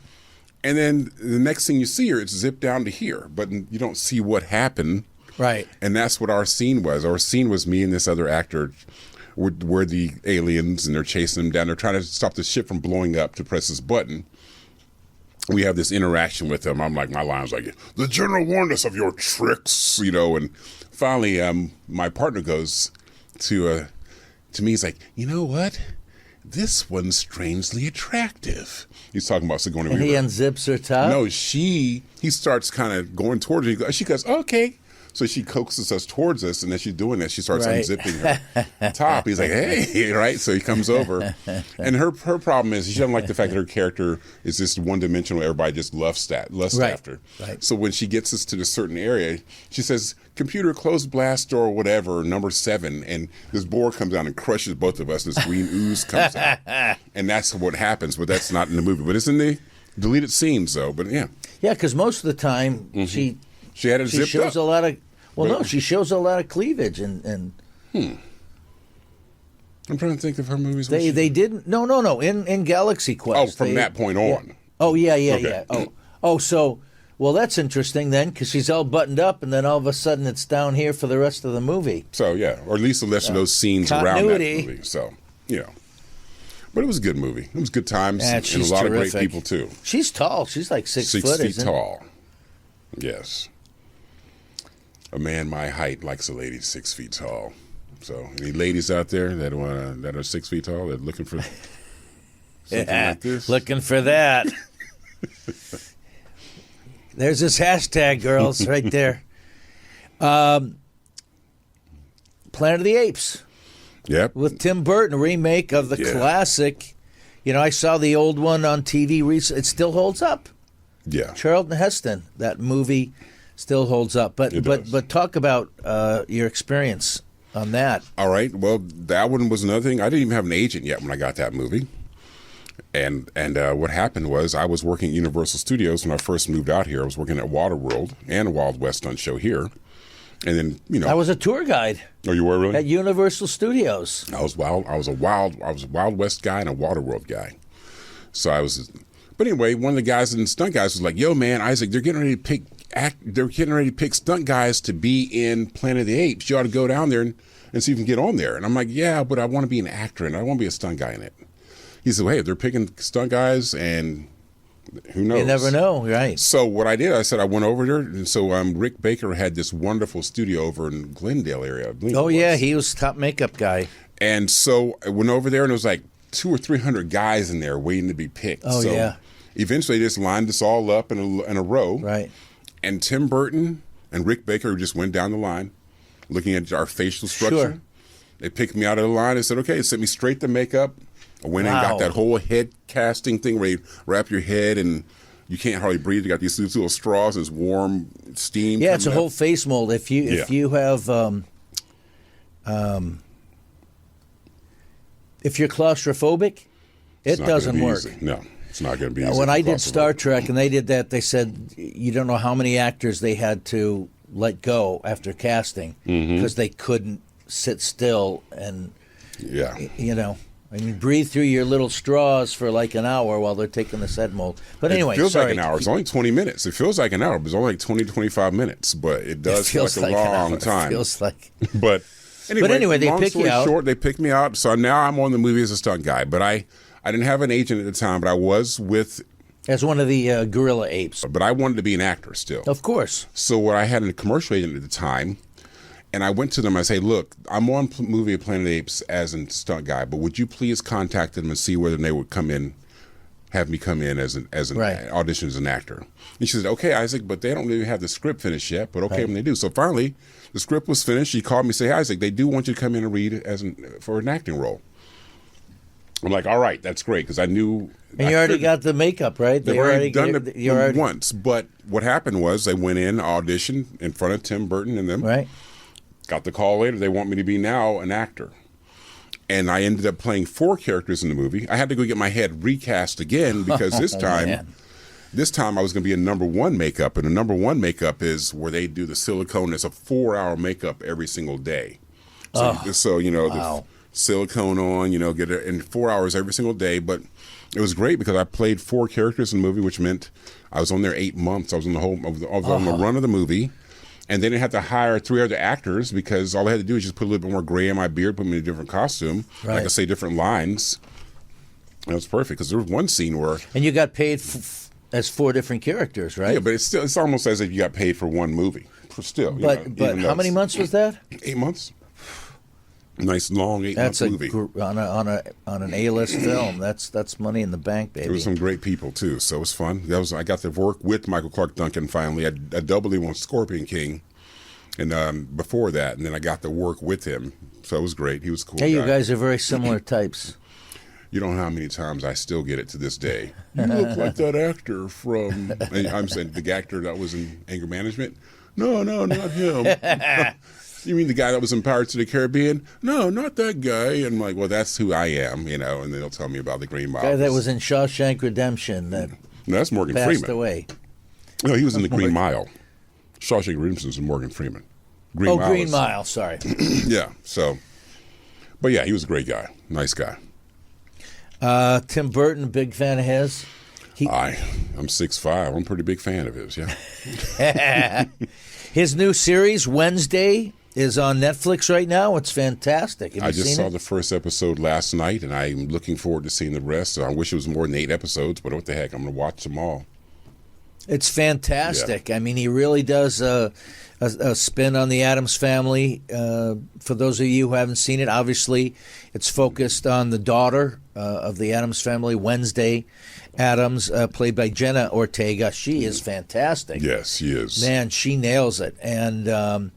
And then the next thing you see her, it's zipped down to here, but you don't see what happened. Right. And that's what our scene was. Our scene was me and this other actor were the aliens, and they're chasing them down. They're trying to stop the ship from blowing up to press this button. We have this interaction with them. I'm like, my line's like, the general warned us of your tricks, and finally my partner goes to me, he's like, you know what? This one's strangely attractive. He's talking about Sigourney Weaver. And he unzips her top? No, he starts kind of going towards her. She goes, okay. So she coaxes us towards us, and as she's doing that, she starts unzipping her top. He's like, hey, right? So he comes over. And her problem is she doesn't like the fact that her character is just one-dimensional. Everybody just lusts after. Right. So when she gets us to this certain area, she says, computer, close blast door, whatever, number 7. And this board comes down and crushes both of us, and this green ooze comes out. And that's what happens, but that's not in the movie. But it's in the deleted scenes, though. But yeah. Yeah, because most of the time she had it zipped shows up. a lot of... Well, no, she shows a lot of cleavage, and I'm trying to think of her movies. they didn't. No. In Galaxy Quest. From that point on. Yeah. So that's interesting then, because she's all buttoned up, and then all of a sudden it's down here for the rest of the movie. So yeah, or at least the rest of those scenes around that continuity. movie. So but it was a good movie. It was good times, and a she's lot terrific. of great people too. She's tall. She's like 6 6 foot, feet isn't tall. Yes. A man my height likes a lady 6 feet tall. So any ladies out there that are 6 feet tall, that looking for something like this? Looking for that. There's this hashtag, girls, right there. Planet of the Apes. Yep. With Tim Burton, a remake of the classic. I saw the old one on TV recently. It still holds up. Yeah. Charlton Heston, that movie still holds up. But talk about your experience on that. All right. Well, that one was another thing. I didn't even have an agent yet when I got that movie. And what happened was I was working at Universal Studios when I first moved out here. I was working at Waterworld and Wild West Stunt Show here. And then, I was a tour guide. Oh, you were really? At Universal Studios. I was a Wild West guy and a Waterworld guy. So I was. But anyway, one of the guys in the stunt guys was like, "Yo, man, Isaac, they're getting ready to pick stunt guys to be in Planet of the Apes. You ought to go down there and see if you can get on there." And I'm like, "Yeah, but I want to be an actor and I want to be a stunt guy in it." He said, well, "Hey, they're picking stunt guys, and who knows? You never know, right?" So what I did, I said I went over there, and so Rick Baker had this wonderful studio over in Glendale area. He was top makeup guy. And so I went over there, and it was like 200 or 300 guys in there waiting to be picked. Eventually, they just lined us all up in a row. Right. And Tim Burton and Rick Baker just went down the line, looking at our facial structure. Sure. They picked me out of the line and said, "Okay," sent me straight to makeup. I went and got that whole head casting thing where you wrap your head and you can't hardly breathe. You got these little straws and it's warm steam. Yeah, it's a whole face mold. If you have if you're claustrophobic, it doesn't work. Easy. No, it's not going to be easy. When I did Star Trek and they did that, they said you don't know how many actors they had to let go after casting because they couldn't sit still and And you breathe through your little straws for like an hour while they're taking the scent mold. But anyway, it feels sorry. like an hour. It's only 20 minutes. It feels like an hour, but it's only like 20, 25 minutes. But it does feel like a long time. It feels like. But anyway, they long pick you story out. short, they picked me out. So now I'm on the movie as a stunt guy. But I didn't have an agent at the time, but I was with. As one of the gorilla apes. But I wanted to be an actor still. Of course. So what I had a commercial agent at the time. And I went to them. I say, look, I'm on movie of Planet of the Apes as a stunt guy, but would you please contact them and see whether they would come in, have me come in as an audition as an actor? And she said, okay, Isaac, but they don't really have the script finished yet. But okay, when they do. So finally, the script was finished. She called me and said, hey, Isaac, they do want you to come in and read for an acting role. I'm like, all right, that's great, because I knew. And you already got the makeup, right? They've already done it once. But what happened was they went in, auditioned in front of Tim Burton and them. Right. Got the call later. They want me to be now an actor. And I ended up playing 4 characters in the movie. I had to go get my head recast again because this time I was going to be in number 1 makeup. And the number 1 makeup is where they do the silicone. It's a 4-hour makeup every single day. So, the silicone on, get it in 4 hours every single day. But it was great because I played 4 characters in the movie, which meant I was on there 8 months. I was on the run of the movie. And they didn't have to hire 3 other actors because all I had to do is just put a little bit more gray in my beard, put me in a different costume. Right. And I could say different lines. And it was perfect because there was one scene where... And you got paid as 4 different characters, right? Yeah, but it's almost as if you got paid for one movie. Still. But how many months was that? 8 months. Nice long 8-month movie. On an A-list film. That's money in the bank, baby. There were some great people too, so it was fun. I got to work with Michael Clark Duncan finally. I doubled him on Scorpion King, and before that, and then I got to work with him, so it was great. He was a cool. Hey, guy. you guys are very similar types. You don't know how many times I still get it to this day. You look like that actor from. I'm saying the actor that was in Anger Management. No, not him. You mean the guy that was in Pirates of the Caribbean? No, not that guy. And I'm like, well, that's who I am, and then they'll tell me about the Green Mile. Guy that was in Shawshank Redemption that that's Morgan passed Freeman. away. No, he was in the Green Mile. Shawshank Redemption was Morgan Freeman. Green Mile, sorry. Yeah, so. But yeah, he was a great guy. Nice guy. Tim Burton, big fan of his? I'm 6'5". I'm a pretty big fan of his, yeah. His new series, Wednesday, is on Netflix right now. It's fantastic. I just saw the first episode last night, and I'm looking forward to seeing the rest. So I wish it was more than 8 episodes, but what the heck, I'm going to watch them all. It's fantastic. Yeah. I mean, he really does a spin on the Addams Family. For those of you who haven't seen it, obviously it's focused on the daughter of the Addams Family, Wednesday Addams, played by Jenna Ortega. She is fantastic. Yes, she is. Man, she nails it. And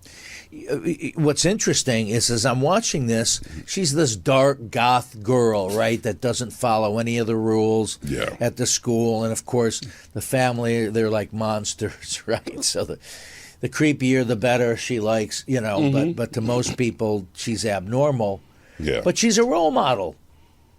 what's interesting is as I'm watching this, she's this dark goth girl, right, that doesn't follow any of the rules at the school. And, of course, the family, they're like monsters, right? So the creepier, the better she likes, but to most people, she's abnormal. Yeah. But she's a role model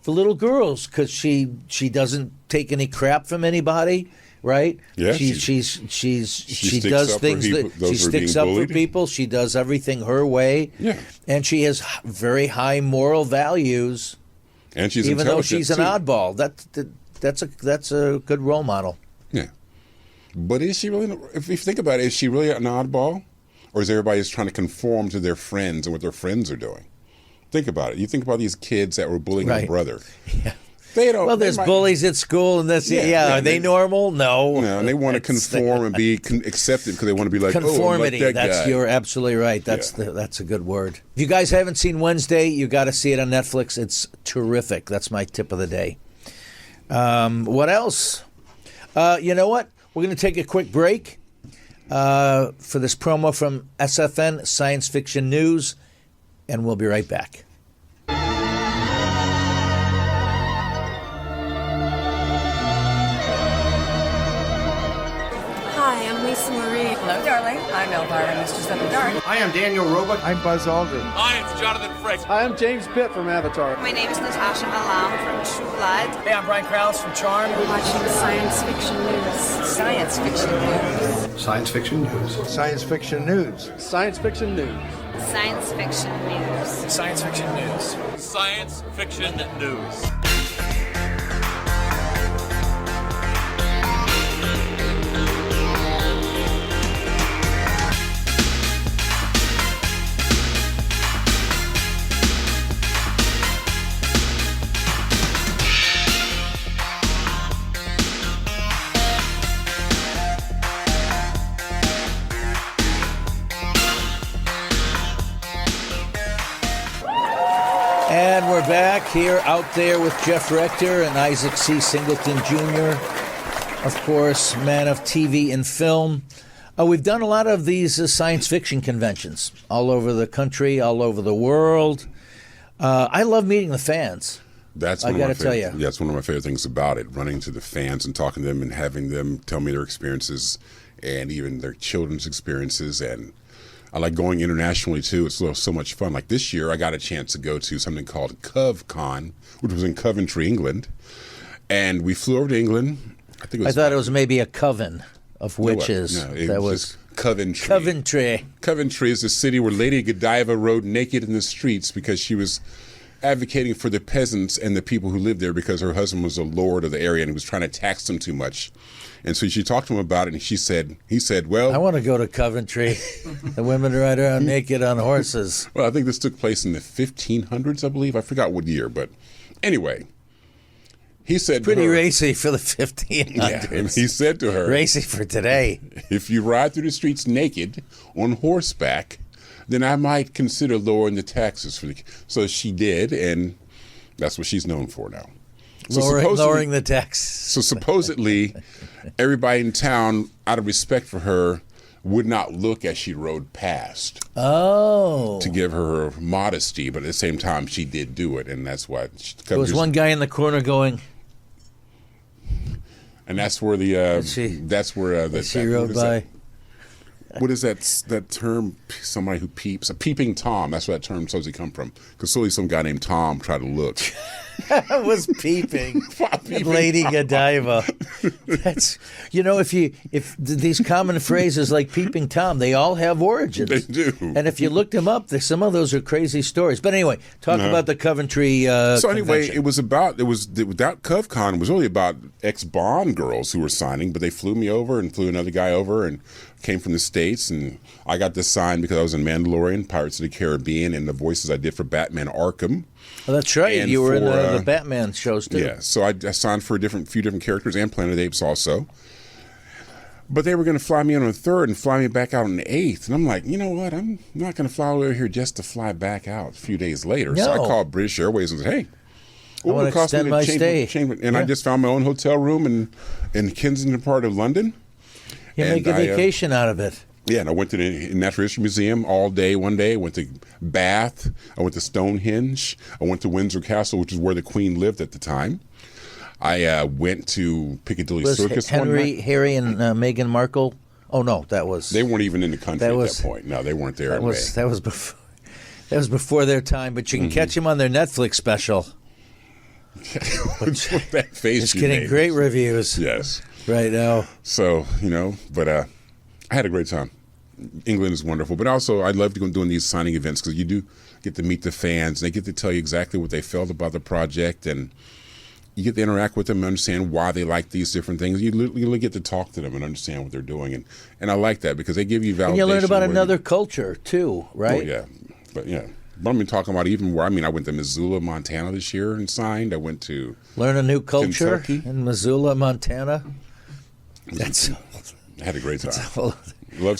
for little girls because she doesn't take any crap from anybody, right? Yeah, she does things she sticks up for people. She does everything her way. Yeah, and she has very high moral values. And she's even though she's an too. oddball. That's a good role model. Yeah, but is she really? If you think about it, is she really an oddball, or is everybody just trying to conform to their friends and what their friends are doing? Think about it. You think about these kids that were bullying their brother. Yeah. They don't. Well, there's bullies at school, and that's are they normal? No. No, and they want to conform and be accepted because they want to be like conformity. Like that guy. You're absolutely right. That's a good word. If you guys haven't seen Wednesday, you got to see it on Netflix. It's terrific. That's my tip of the day. What else? You know what? We're going to take a quick break for this promo from SFN Science Fiction News, and we'll be right back. Hello, darling. I'm Elvira, Mistress of the Dark. I am Daniel Roebuck. I'm Buzz Aldrin. Hi, it's Jonathan Frakes. Hi, I'm James Pitt from Avatar. My name is Natasha Alam from True Blood. Hey, I'm Brian Krause from Charm. We're watching Science Fiction News. Science Fiction News. Science fiction news. Science fiction news. Science fiction news. Science fiction news. Science fiction news. Science fiction news. And we're back here out there with Jeff Rector and Isaac C. Singleton Jr., of course, man of TV and film. We've done a lot of these science fiction conventions all over the country, all over the world. I love meeting the fans. That's I got to tell you. That's one of my favorite things about it, running to the fans and talking to them and having them tell me their experiences and even their children's experiences. And I like going internationally, too. It's so much fun. Like this year, I got a chance to go to something called CovCon, which was in Coventry, England. And we flew over to England. I thought it was maybe a coven of witches. No, it that was just Coventry. Coventry. Coventry is the city where Lady Godiva rode naked in the streets because she was advocating for the peasants and the people who lived there because her husband was a lord of the area and he was trying to tax them too much. And so she talked to him about it, and he said, well, I want to go to Coventry. The women ride around naked on horses. Well, I think this took place in the 1500s, I believe. I forgot what year, but anyway, he said pretty to her, racy for the 1500s. Yeah, he said to her, racy for today. If you ride through the streets naked on horseback, then I might consider lowering the taxes for the. So she did, and that's what she's known for now. So lowering the tax. So supposedly, everybody in town, out of respect for her, would not look as she rode past. Oh. To give her modesty, but at the same time, she did do it, and that's why. There was one guy in the corner going. And that's where the. She rode by. What is that term? Somebody who peeps. A peeping Tom. That's where that term supposed to come from. Because solely some guy named Tom tried to look. Was peeping. Lady Godiva. That's if these common phrases like peeping Tom, they all have origins. They do. And if you look them up, some of those are crazy stories. But anyway, talk about the Coventry. So anyway, convention. without CovCon, it was really about ex-Bond girls who were signing, but they flew me over and flew another guy over and came from the States, and I got this sign because I was in Mandalorian, Pirates of the Caribbean, and the voices I did for Batman Arkham. Oh, that's right. And you were in the Batman shows, too. Yeah, so I signed for a few different characters and Planet of the Apes also. But they were going to fly me in on the 3rd and fly me back out on the 8th. And I'm like, you know what? I'm not going to fly over here just to fly back out a few days later. No. So I called British Airways and said, hey, what would it cost me to stay? And I just found my own hotel room in Kensington part of London. You make a vacation out of it. Yeah, and I went to the Natural History Museum all day one day. I went to Bath. I went to Stonehenge. I went to Windsor Castle, which is where the Queen lived at the time. I went to Piccadilly Circus one night. Harry and Meghan Markle? Oh, no, that was... They weren't even in the country at that point. No, they weren't there. That was before their time, but you can catch them on their Netflix special. That face it's getting great reviews. Yes. Right now. So, but I had a great time. England is wonderful. But also, I love doing these signing events because you do get to meet the fans. And they get to tell you exactly what they felt about the project. And you get to interact with them and understand why they like these different things. You literally get to talk to them and understand what they're doing. And I like that because they give you validation. And you learn about another culture, too, right? Oh, yeah. But I'm talking about even where, I went to Missoula, Montana this year and signed. I went to learn a new culture Kentucky. In Missoula, Montana. I had a great time.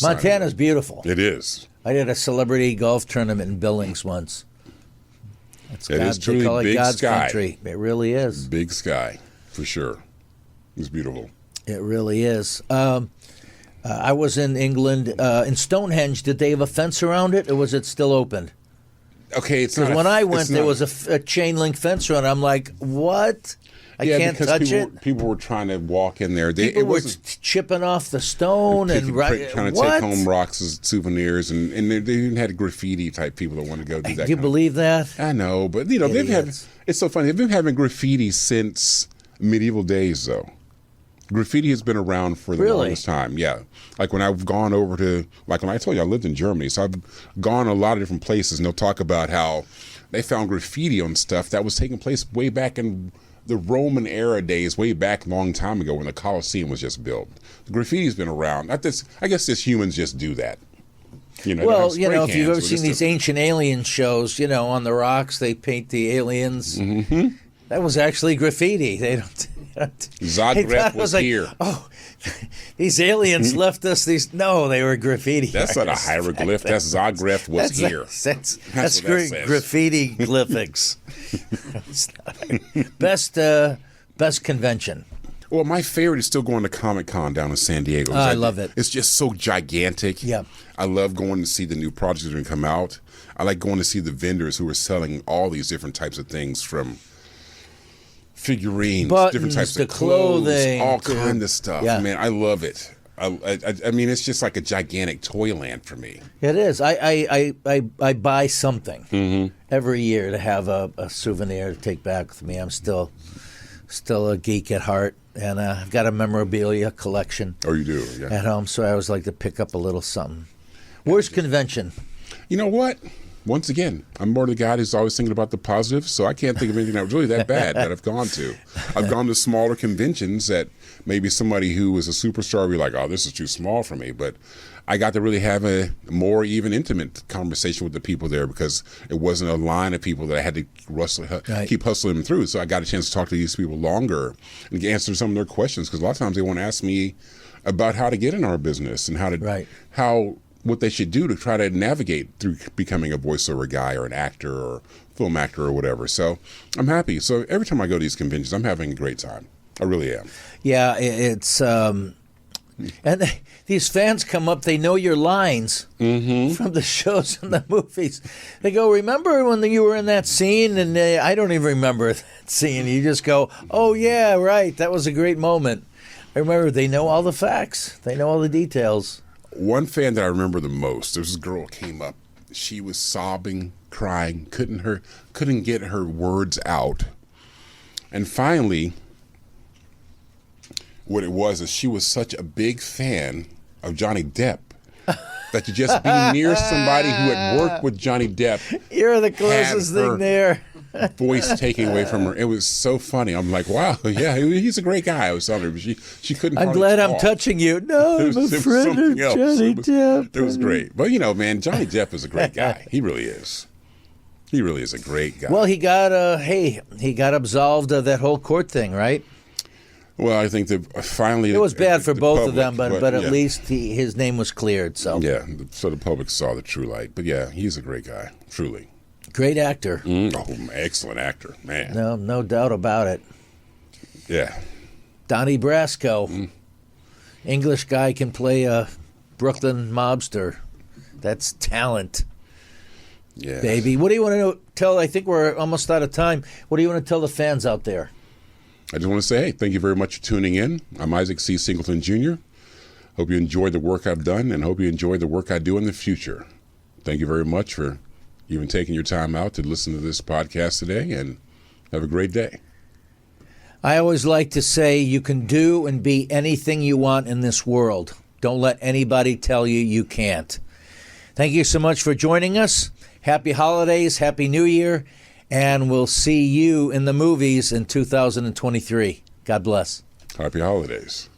Montana's beautiful. It is. I did a celebrity golf tournament in Billings once. It is truly they call it big God's sky. country. It really is. Big sky, for sure. It's beautiful. It really is. I was in England. In Stonehenge, did they have a fence around it, or was it still open? Okay, it's not. Because when I went, there was a chain link fence around it. I'm like, what? I can't touch it. People were trying to walk in there. People were chipping off the stone and trying to take home rocks as souvenirs, and they even had graffiti type people that want to go do that. Do you believe that? I know, but they've had. It's so funny. They've been having graffiti since medieval days, though. Graffiti has been around for the longest time. Yeah. Like when I've gone over to, like when I told you I lived in Germany, so I've gone a lot of different places, and they'll talk about how they found graffiti on stuff that was taking place way back in the Roman era days, way back a long time ago when the Colosseum was just built. The graffiti's been around. I guess just humans just do that. You know, well, you know, if you've ever seen these ancient alien shows, you know, on the rocks they paint the aliens. Mm-hmm. That was actually graffiti. They don't. Zagreb was like, here. Oh, these aliens left us these. No, they were graffiti. That's not a hieroglyph. That's Zagreb was here. That's graffiti glyphics. Best convention. Well, my favorite is still going to Comic-Con down in San Diego. I love it. It's just so gigantic. Yeah. I love going to see the new projects that are going to come out. I like going to see the vendors who are selling all these different types of things, from figurines, buttons, different types of clothing, all kind of stuff. Yeah. Man, I love it. I mean, it's just like a gigantic toyland for me. It is. I buy something every year to have a souvenir to take back with me. I'm still a geek at heart, and I've got a memorabilia collection. Oh, you do? Yeah. At home, so I always like to pick up a little something. Worst convention? You know what? Once again, I'm more the guy who's always thinking about the positives, so I can't think of anything that was really that bad that I've gone to. I've gone to smaller conventions that maybe somebody who is a superstar would be like, oh, this is too small for me. But I got to really have a more even intimate conversation with the people there, because it wasn't a line of people that I had to keep hustling them through. So I got a chance to talk to these people longer and answer some of their questions, because a lot of times they want to ask me about how to get in our business and what they should do to try to navigate through becoming a voiceover guy or an actor or film actor or whatever. So I'm happy. So every time I go to these conventions, I'm having a great time. I really am. Yeah, it's and these fans come up, they know your lines from the shows and the movies. They go, remember when you were in that scene? And I don't even remember that scene. You just go, oh, yeah, right. That was a great moment. I remember they know all the facts. They know all the details. One fan that I remember the most, there was this girl came up. She was sobbing, crying, couldn't get her words out. And finally, what it was is she was such a big fan of Johnny Depp that to just be near somebody who had worked with Johnny Depp. You're the closest thing there. Voice taking away from her. It was so funny. I'm like, wow, yeah, he's a great guy. I was telling her, but she couldn't. I'm glad I'm touching you. No, I'm a friend of Johnny Depp. It was great. But, you know, man, Johnny Depp is a great guy. He really is. He really is a great guy. Well, he got absolved of that whole court thing, right? Well, I think that finally... It was bad for both public, of them, but at least his name was cleared. So yeah, so the public saw the true light. But yeah, he's a great guy, truly. Great actor. Excellent actor, man. No doubt about it. Yeah. Donnie Brasco. English guy can play a Brooklyn mobster. That's talent. Yeah. Baby. What do you want to tell? I think we're almost out of time. What do you want to tell the fans out there? I just want to say, hey, thank you very much for tuning in. I'm Isaac C. Singleton Jr. Hope you enjoyed the work I've done, and hope you enjoy the work I do in the future. Thank you very much for even taking your time out to listen to this podcast today, and have a great day. I always like to say you can do and be anything you want in this world. Don't let anybody tell you you can't. Thank you so much for joining us. Happy holidays, Happy New Year, and we'll see you in the movies in 2023. God bless. Happy holidays.